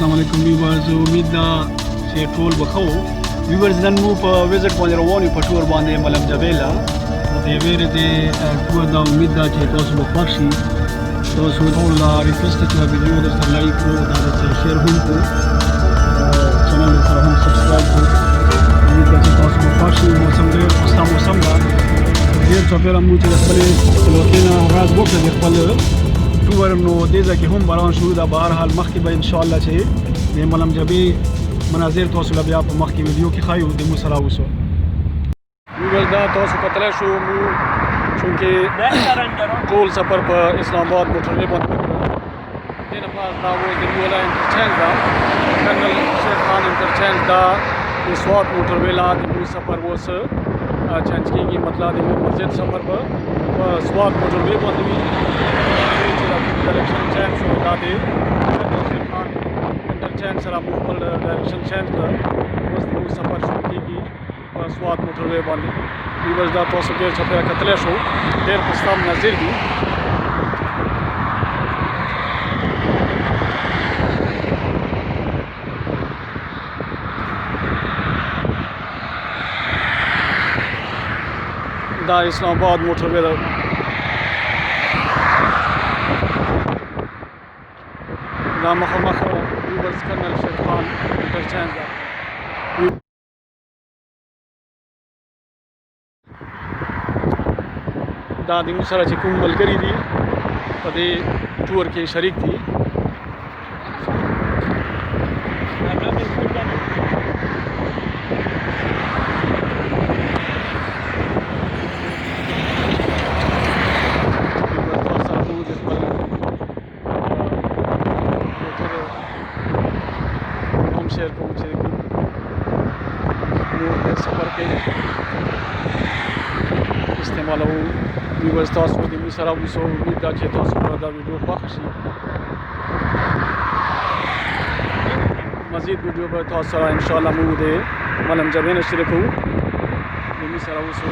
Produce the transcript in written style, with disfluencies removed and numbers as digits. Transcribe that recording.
अस्सलाम वालेकुम व्यूअर्स उम्मीद दा چې ټول بخو व्यूअर्स نن مو په وزټ باندې روان یو په ټور باندې ملم جبیلا د ویره د ټور دا امید ده چې تاسو به خوښ شي تاسو ټول ریکوست چې ویډیو د سره لایک کړو دا سره شیر هم کړو چینل سره هم سبسکرایب کړو امید ده چې تاسو به خوښ شي موسم ډېر خوشا موسم ده ډېر څه پیرم مو چې خپل لوکینا راز وکړه د خپل ټور نو دې ځکه هم باران شروع ده بهر حال مخکې به ان شاء الله چې د ملم جبې مناظر تاسو له بیا په مخکې ویډیو کې ښایو د مو سره اوسو ویډیو دا تاسو کتلی شو مو چونکې ټول سفر په اسلام آباد موټروي باندې وکړو دې نه پاس دا اوس د مولا انټرچینج ده کرنل شیر خان انټرچینج دا د سوات موټروي لا د مو سفر اوس چینج کېږي مطلب د مو مزید سفر په سوات موټروي باندې وي چې دا ډایرکشن چینج شو دا د کرنل شیر خان انټرچینج سره مو خپل ډایرکشن چینج کړ اوس د مو سفر شروع کېږي په سوات موټروي باندې ویورز دا تاسو ډېر څه پرې کتلی شو ډېر پسته مناظر دي دا اسلام آباد موټروي ده دا مخامخ ویورز کرنل شیر خان انټرچینج ده دا د موږ سره چې کوم ملګري دي په دې ټور کې شریک دي هم شیر کوم چې نور سفر کې استعمالوو ویورز تاسو د موږ سره اوسو امید ده چې تاسو ته دا ویډیو خوښ شي مزید ویډیو به تاسو سره انشاءالله موږ د ملم جبې نه شریکوو د موږ سره اوسو